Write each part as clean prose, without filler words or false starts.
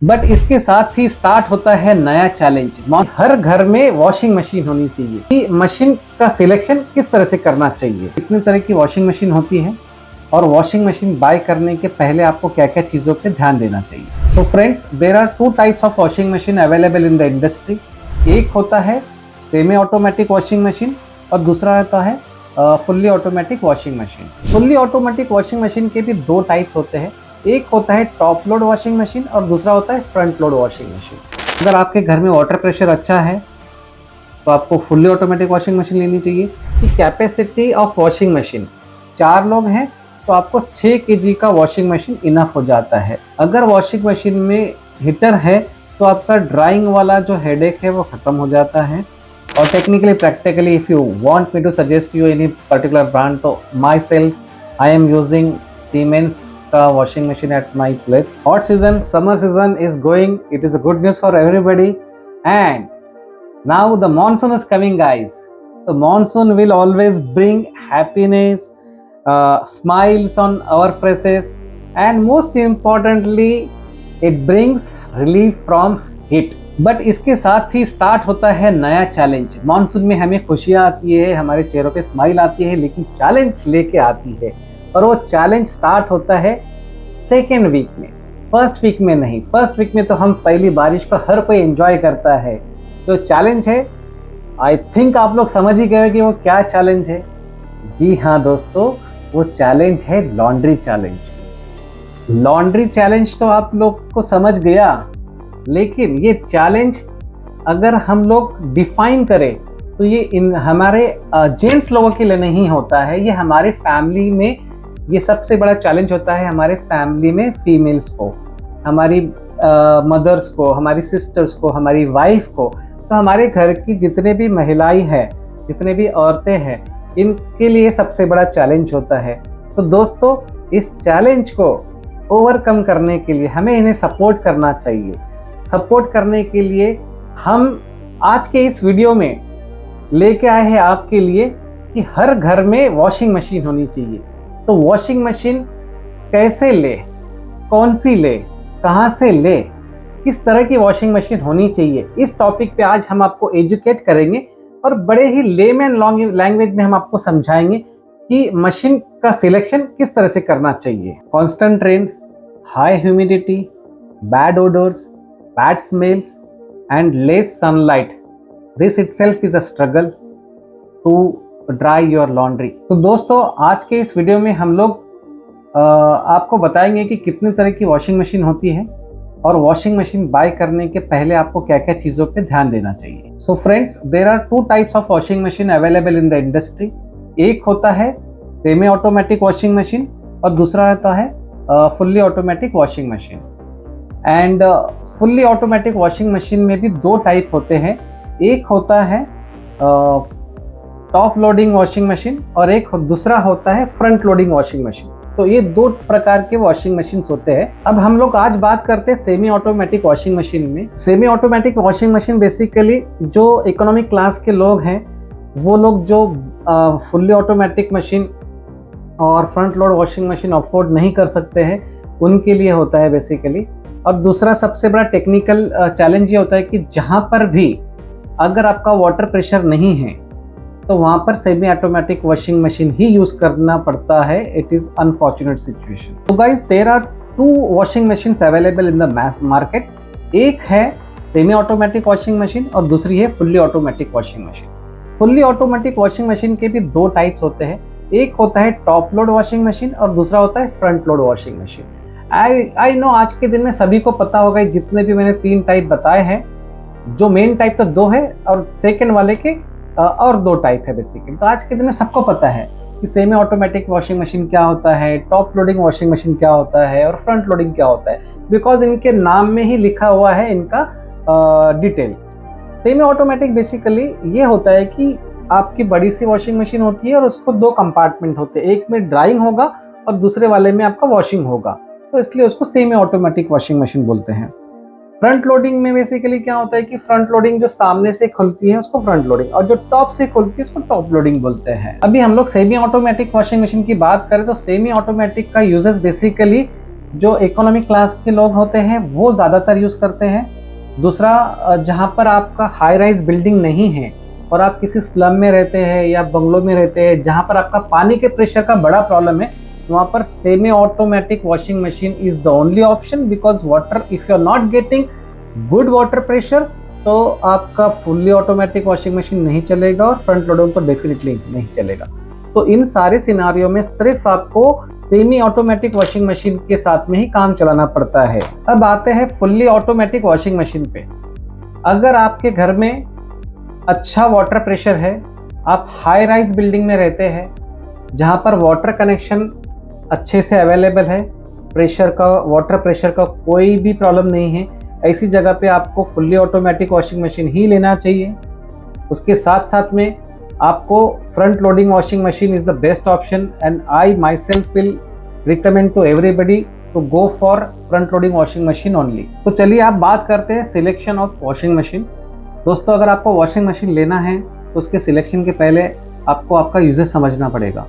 But इसके साथ ही start होता है नया चैलेंज। हर घर में वॉशिंग मशीन होनी चाहिए। कि मशीन का सिलेक्शन किस तरह से करना चाहिए, कितनी तरह की वॉशिंग मशीन होती है और वॉशिंग मशीन बाय करने के पहले आपको क्या क्या चीज़ों पे ध्यान देना चाहिए। So friends, there are two types of washing machine available in the industry. एक होता है सेमी ऑटोमेटिक वॉशिंग मशीन और दूसरा होता है fully automatic washing machine. Fully automatic washing machine के भी दो टाइप्स होते हैं। एक होता है टॉप लोड वॉशिंग मशीन और दूसरा होता है फ्रंट लोड वॉशिंग मशीन। अगर आपके घर में वाटर प्रेशर अच्छा है तो आपको फुल्ली ऑटोमेटिक वॉशिंग मशीन लेनी चाहिए। कि कैपेसिटी ऑफ वॉशिंग मशीन 4 लोग हैं तो आपको 6 केजी का वॉशिंग मशीन इनफ हो जाता है। अगर वॉशिंग मशीन में हीटर है तो आपका ड्राइंग वाला जो हेडेक है वो खत्म हो जाता है। और technically practically if you want me to suggest you any particular brand, तो myself I am using Siemens का washing machine at my place. Hot season, summer season is going, it is a good news for everybody. And now the monsoon is coming, guys. The monsoon will always bring happiness, smiles on our faces, and most importantly it brings relief from heat. But इसके साथ ही start होता है नया challenge. Monsoon में हमें खुशियाँ आती है, हमारे चेहरों पे स्माइल आती है, लेकिन चैलेंज लेके आती है। और वो चैलेंज स्टार्ट होता है सेकेंड वीक में, फर्स्ट वीक में नहीं। फर्स्ट वीक में तो हम पहली बारिश को हर कोई एंजॉय करता है। जो चैलेंज है, आई थिंक आप लोग समझ ही गए कि वो क्या चैलेंज है। जी हाँ दोस्तों, वो चैलेंज है लॉन्ड्री चैलेंज। लॉन्ड्री चैलेंज तो आप लोग को समझ गया, लेकिन ये चैलेंज अगर हम लोग डिफाइन करें तो ये हमारे जेंट्स लोगों के लिए नहीं होता है। ये हमारे फैमिली में ये सबसे बड़ा चैलेंज होता है। हमारे फैमिली में फीमेल्स को, हमारी मदर्स को, हमारी सिस्टर्स को, हमारी वाइफ को, तो हमारे घर की जितने भी महिलाएं हैं, जितने भी औरतें हैं, इनके लिए सबसे बड़ा चैलेंज होता है। तो दोस्तों, इस चैलेंज को ओवरकम करने के लिए हमें इन्हें सपोर्ट करना चाहिए। सपोर्ट करने के लिए हम आज के इस वीडियो में लेके आए हैं आपके लिए कि हर घर में वॉशिंग मशीन होनी चाहिए। तो वॉशिंग मशीन कैसे ले, कौन सी ले, कहाँ से ले, किस तरह की वॉशिंग मशीन होनी चाहिए, इस टॉपिक पे आज हम आपको एजुकेट करेंगे और बड़े ही लेमैन लैंग्वेज में हम आपको समझाएंगे कि मशीन का सिलेक्शन किस तरह से करना चाहिए। Constant rain, high humidity, bad odours, bad smells and less sunlight, this itself is a struggle to dry your laundry. तो दोस्तों, आज के इस वीडियो में हम लोग आपको बताएंगे कि कितने तरह की वॉशिंग मशीन होती है और वॉशिंग मशीन बाय करने के पहले आपको क्या क्या चीज़ों पे ध्यान देना चाहिए। So friends, there are two types of washing machine available in the industry. एक होता है सेमी ऑटोमेटिक वॉशिंग मशीन और दूसरा होता है fully automatic washing machine. And fully automatic washing machine में भी दो टाइप होते हैं। एक होता है टॉप लोडिंग वॉशिंग मशीन और एक दूसरा होता है फ्रंट लोडिंग वॉशिंग मशीन। तो ये दो प्रकार के वॉशिंग मशीन होते हैं। अब हम लोग आज बात करते हैं सेमी ऑटोमेटिक वॉशिंग मशीन में। Semi automatic washing machine basically जो इकोनॉमिक क्लास के लोग हैं, वो लोग जो फुल्ली ऑटोमेटिक मशीन और front load washing machine afford नहीं कर सकते हैं, उनके लिए होता है बेसिकली। और दूसरा सबसे बड़ा टेक्निकल चैलेंज ये होता है कि जहाँ पर भी अगर आपका वाटर प्रेशर नहीं है तो वहाँ पर सेमी ऑटोमेटिक वॉशिंग मशीन ही यूज करना पड़ता है। It is unfortunate situation. तो guys, there are two washing machine available in the mass market. एक है सेमी ऑटोमेटिक वॉशिंग मशीन और दूसरी है fully automatic washing machine. Fully automatic washing machine के भी दो टाइप्स होते हैं। एक होता है टॉप लोड वॉशिंग मशीन और दूसरा होता है front load washing machine. I know आज के दिन में सभी को पता होगा, जितने भी मैंने 3 टाइप बताए हैं। जो मेन टाइप तो 2 है और सेकेंड वाले के और 2 टाइप है बेसिकली। तो आज के दिन में सबको पता है कि सेमी ऑटोमेटिक वॉशिंग मशीन क्या होता है, टॉप लोडिंग वॉशिंग मशीन क्या होता है और फ्रंट लोडिंग क्या होता है, बिकॉज इनके नाम में ही लिखा हुआ है इनका डिटेल। सेमी ऑटोमेटिक बेसिकली ये होता है कि आपकी बड़ी सी वॉशिंग मशीन होती है और उसको 2 कंपार्टमेंट होते हैं। एक में ड्राइंग होगा और दूसरे वाले में आपका वॉशिंग होगा, तो इसलिए उसको सेमी ऑटोमेटिक वॉशिंग मशीन बोलते हैं। फ्रंट लोडिंग में बेसिकली क्या होता है कि फ्रंट लोडिंग जो सामने से खुलती है उसको फ्रंट लोडिंग और जो टॉप से खुलती है उसको टॉप लोडिंग बोलते हैं। अभी हम लोग सेमी ऑटोमेटिक वॉशिंग मशीन की बात करें तो सेमी ऑटोमेटिक का यूजेस बेसिकली जो इकोनॉमिक क्लास के लोग होते हैं वो ज़्यादातर यूज़ करते हैं। दूसरा, जहाँ पर आपका हाई राइज बिल्डिंग नहीं है और आप किसी स्लम में रहते हैं या बंगलों में रहते हैं जहाँ पर आपका पानी के प्रेशर का बड़ा प्रॉब्लम है, वहाँ पर semi automatic washing machine is the only option, because water, if you are not getting good water pressure तो आपका फुल्ली ऑटोमेटिक वॉशिंग मशीन नहीं चलेगा और फ्रंट लोडिंग तो डेफिनेटली नहीं चलेगा। तो इन सारे सिनारियों में सिर्फ आपको सेमी ऑटोमेटिक वॉशिंग मशीन के साथ में ही काम चलाना पड़ता है। अब आते हैं फुल्ली ऑटोमेटिक वॉशिंग मशीन पे। अगर आपके घर में अच्छा वाटर प्रेशर है, आप हाई राइज बिल्डिंग में रहते हैं जहां पर वाटर कनेक्शन अच्छे से अवेलेबल है, प्रेशर का, वाटर प्रेशर का कोई भी प्रॉब्लम नहीं है, ऐसी जगह पे आपको फुल्ली ऑटोमेटिक वॉशिंग मशीन ही लेना चाहिए। उसके साथ साथ में आपको front loading washing machine is the best option and I myself will recommend to everybody to go for front loading washing machine only. तो चलिए आप बात करते हैं सिलेक्शन ऑफ वॉशिंग मशीन। दोस्तों, अगर आपको वॉशिंग मशीन लेना है तो उसके सिलेक्शन के पहले आपको आपका यूजेज समझना पड़ेगा।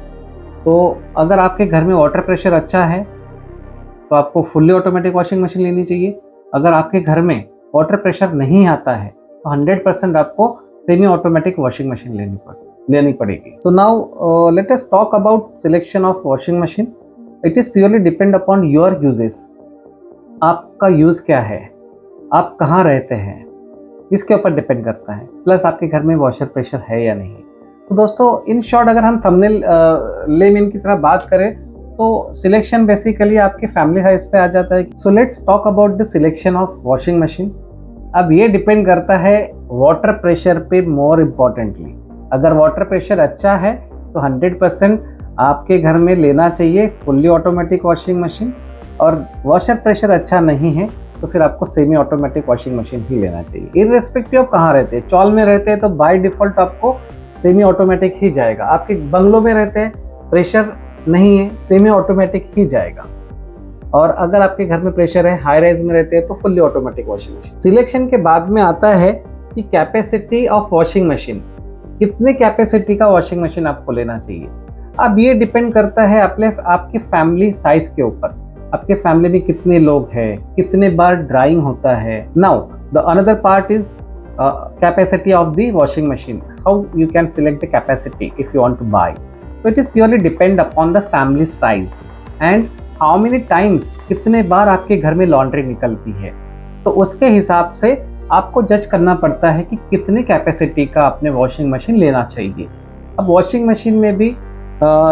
तो अगर आपके घर में वाटर प्रेशर अच्छा है तो आपको फुल्ली ऑटोमेटिक वॉशिंग मशीन लेनी चाहिए। अगर आपके घर में वाटर प्रेशर नहीं आता है तो 100% आपको सेमी ऑटोमेटिक वॉशिंग मशीन लेनी पड़ेगी। So now let us talk about selection of washing machine. It is purely depend upon your uses. आपका यूज़ क्या है, आप कहाँ रहते हैं, इसके ऊपर डिपेंड करता है, प्लस आपके घर में वॉशर प्रेशर है या नहीं। तो दोस्तों, इन शॉर्ट अगर हम थंबनेल लेमैन की तरह बात करें तो सिलेक्शन बेसिकली आपके फैमिली साइज पे आ जाता है। So let's talk about the selection of washing machine. अब ये डिपेंड करता है वाटर प्रेशर पे मोर इम्पॉर्टेंटली। अगर वाटर प्रेशर अच्छा है तो 100% आपके घर में लेना चाहिए फुल्ली ऑटोमेटिक वॉशिंग मशीन, और वॉशर प्रेशर अच्छा नहीं है तो फिर आपको सेमी ऑटोमेटिक वॉशिंग मशीन ही लेना चाहिए। इररेस्पेक्टिव ऑफ कहाँ रहते हैं, चॉल में रहते हैं तो बाय डिफॉल्ट आपको सेमी ऑटोमेटिक ही जाएगा। आपके बंगलों में रहते हैं, प्रेशर नहीं है, सेमी ऑटोमेटिक ही जाएगा। और अगर आपके घर में प्रेशर है, हाई राइज में रहते हैं तो fully automatic washing machine. Selection के बाद में आता है कि कैपेसिटी ऑफ वॉशिंग मशीन, कितने कैपेसिटी का वॉशिंग मशीन आपको लेना चाहिए। अब ये डिपेंड करता है आपके फैमिली साइज के ऊपर। आपके फैमिली में कितने लोग हैं, कितने बार ड्राइंग होता है। Now the another part is capacity of the washing machine, how you can select the capacity if you want to buy. So it is purely depend upon the family size and how many times, कितने बार आपके घर में laundry निकलती है, तो उसके हिसाब से आपको जज करना पड़ता है कि कितने कैपेसिटी का आपने वॉशिंग मशीन लेना चाहिए। अब वॉशिंग मशीन में भी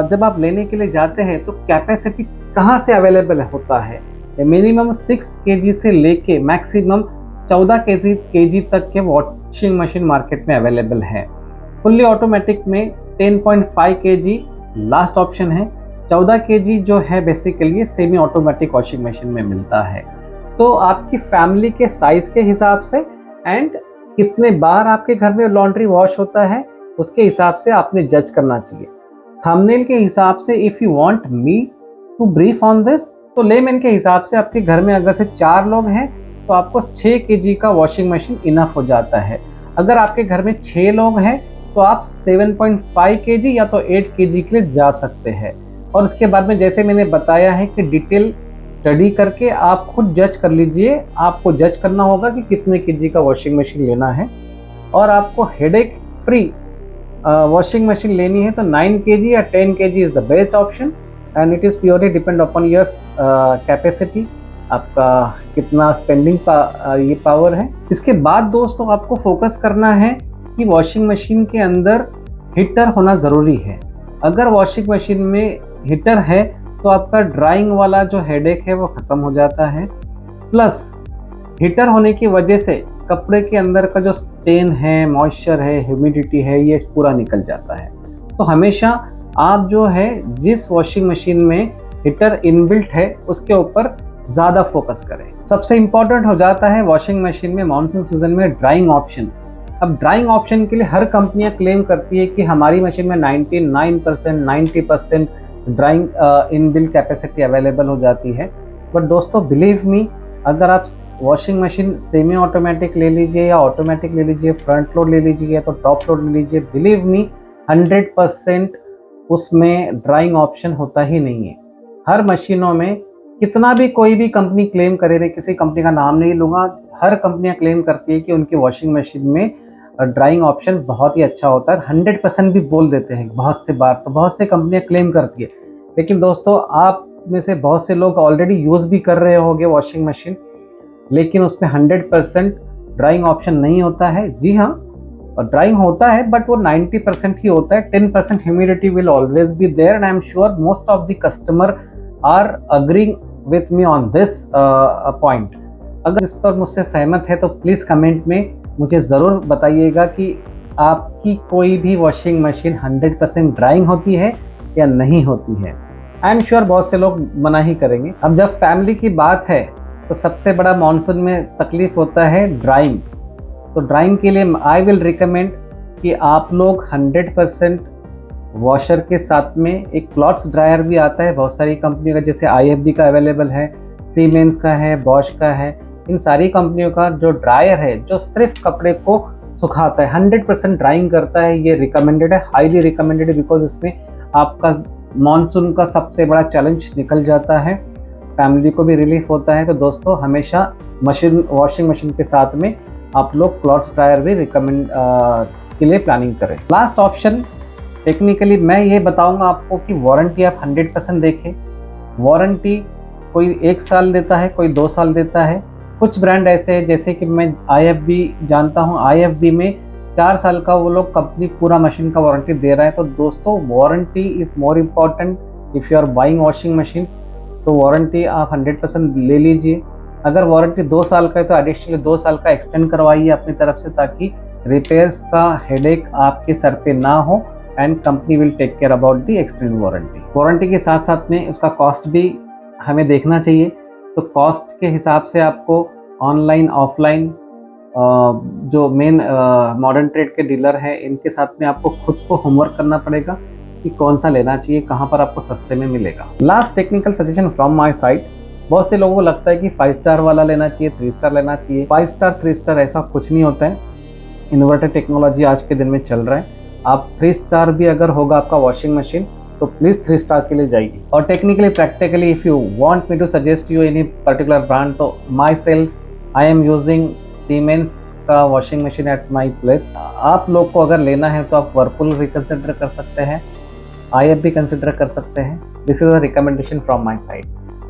जब आप लेने के लिए जाते हैं तो कैपेसिटी कहाँ से अवेलेबल होता है। मिनिमम 6 kg से लेके मैक्सिमम 14 kg तक के वॉशिंग मशीन मार्केट में अवेलेबल है। फुल्ली ऑटोमेटिक में 10.5 kg लास्ट ऑप्शन है। 14 kg जो है basically semi automatic washing machine में मिलता है। तो आपकी फैमिली के साइज के हिसाब से एंड कितने बार आपके घर में लॉन्ड्री वॉश होता है उसके हिसाब से आपने जज करना चाहिए। थंबनेल के हिसाब से if you want me to brief on this, तो लेमैन के हिसाब से आपके घर में अगर से 4 लोग हैं तो आपको 6 kg का वॉशिंग मशीन इनफ हो जाता है। अगर आपके घर में 6 लोग हैं तो आप 7.5 kg या तो 8 kg के लिए जा सकते हैं। और उसके बाद में जैसे मैंने बताया है कि डिटेल स्टडी करके आप खुद जज कर लीजिए। आपको जज करना होगा कि कितने kg का वॉशिंग मशीन लेना है। और आपको हेडेक फ्री वॉशिंग मशीन लेनी है तो 9 kg या 10 kg is the best option and it is purely depend upon your capacity, आपका कितना स्पेंडिंग ये पावर है। इसके बाद दोस्तों आपको फोकस करना है कि वॉशिंग मशीन के अंदर हीटर होना ज़रूरी है। अगर वॉशिंग मशीन में हीटर है तो आपका ड्राइंग वाला जो हेडेक है वो ख़त्म हो जाता है। प्लस हीटर होने की वजह से कपड़े के अंदर का जो स्टेन है, मॉइस्चर है, ह्यूमिडिटी है, ये पूरा निकल जाता है। तो हमेशा आप जो है जिस वॉशिंग मशीन में हीटर इनबिल्ट है उसके ऊपर ज़्यादा फोकस करें। सबसे इम्पॉर्टेंट हो जाता है वॉशिंग मशीन में मानसून सीजन में ड्राइंग ऑप्शन। अब ड्राइंग ऑप्शन के लिए हर कंपनियां क्लेम करती है कि हमारी मशीन में 99%, 90% ड्राइंग इनबिल्ट कैपेसिटी अवेलेबल हो जाती है। बट दोस्तों बिलीव मी, अगर आप वॉशिंग मशीन सेमी ऑटोमेटिक ले लीजिए या ऑटोमेटिक ले लीजिए, फ्रंट लोड ले लीजिए या तो टॉप लोड ले लीजिए, बिलीव मी 100% उसमें ड्राइंग ऑप्शन होता ही नहीं है। हर मशीनों में कितना भी कोई भी कंपनी क्लेम करे, मैं किसी कंपनी का नाम नहीं लूँगा, हर कंपनियाँ क्लेम करती है कि उनकी वॉशिंग मशीन में ड्राइंग ऑप्शन बहुत ही अच्छा होता है। 100% भी बोल देते हैं बहुत से बार, तो बहुत से कंपनियाँ क्लेम करती है। लेकिन दोस्तों, आप में से बहुत से लोग ऑलरेडी यूज़ भी कर रहे होंगे वॉशिंग मशीन, लेकिन उसमें 100% ड्राइंग ऑप्शन नहीं होता है। जी हाँ, ड्राइंग होता है बट वो 90% ही होता है। 10% humidity will always be there and I am sure most of the customer are agreeing with me on this point. अगर इस पर मुझसे सहमत है तो प्लीज़ कमेंट में मुझे ज़रूर बताइएगा कि आपकी कोई भी वॉशिंग मशीन 100% ड्राइंग होती है या नहीं होती है। आई एम श्योर बहुत से लोग मना ही करेंगे। अब जब फैमिली की बात है तो सबसे बड़ा मानसून में तकलीफ होता है ड्राइंग। तो ड्राइंग के लिए आई विल रिकमेंड कि आप लोग 100% वॉशर के साथ में एक क्लॉथ्स ड्रायर भी आता है बहुत सारी कंपनियों का, जैसे IFB का अवेलेबल है, सीमेंस का है, बॉश का है। इन सारी कंपनियों का जो ड्रायर है जो सिर्फ कपड़े को सुखाता है, 100% ड्राइंग करता है, ये रिकमेंडेड है, हाईली रिकमेंडेड है, बिकॉज इसमें आपका मानसून का सबसे बड़ा चैलेंज निकल जाता है, फैमिली को भी रिलीफ होता है। तो दोस्तों, हमेशा वॉशिंग मशीन के साथ में आप लोग क्लॉथ्स ड्रायर भी रिकमेंड के लिए प्लानिंग करें। लास्ट ऑप्शन, टेक्निकली मैं ये बताऊंगा आपको कि वारंटी आप 100% देखें। वारंटी कोई 1 साल देता है, कोई 2 साल देता है। कुछ ब्रांड ऐसे हैं, जैसे कि मैं IFB जानता हूँ, IFB में 4 साल का वो लोग कंपनी पूरा मशीन का वारंटी दे रहा है। तो दोस्तों, warranty is more important if you are buying washing machine. तो वारंटी आप 100% ले लीजिए। अगर वारंटी 2 साल का है तो एडिशनली 2 साल का एक्सटेंड करवाइए अपनी तरफ से, ताकि रिपेयर्स का हेडेक आपके सर पे ना हो and company will take care about the extended warranty. Warranty के साथ साथ में उसका कॉस्ट भी हमें देखना चाहिए। तो कॉस्ट के हिसाब से आपको ऑनलाइन ऑफलाइन जो मेन मॉडर्न ट्रेड के डीलर हैं, इनके साथ में आपको खुद को होमवर्क करना पड़ेगा कि कौन सा लेना चाहिए, कहाँ पर आपको सस्ते में मिलेगा। Last technical suggestion from my side, बहुत से लोगों को लगता है कि 5 स्टार वाला लेना चाहिए, 3 स्टार लेना चाहिए। 5 स्टार 3 स्टार ऐसा कुछ नहीं होता है। इन्वर्टर टेक्नोलॉजी आज के दिन में चल रहा है। आप 3 स्टार भी अगर होगा आपका वॉशिंग मशीन तो प्लीज़ 3 स्टार के लिए जाइए। और technically practically if you want me to suggest you any particular brand, तो myself I am using Siemens का washing machine at my place. आप लोग को अगर लेना है तो आप वर्लपूल रिकन्सिडर कर सकते हैं, IFB कंसिडर कर सकते हैं। This is a recommendation from my side.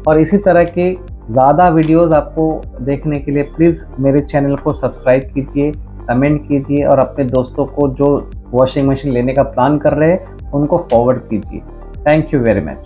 और इसी तरह के ज़्यादा वीडियोज़ आपको देखने के लिए प्लीज़ मेरे चैनल को सब्सक्राइब कीजिए, कमेंट कीजिए और अपने दोस्तों को जो वॉशिंग मशीन लेने का प्लान कर रहे हैं उनको फॉरवर्ड कीजिए। Thank you very much.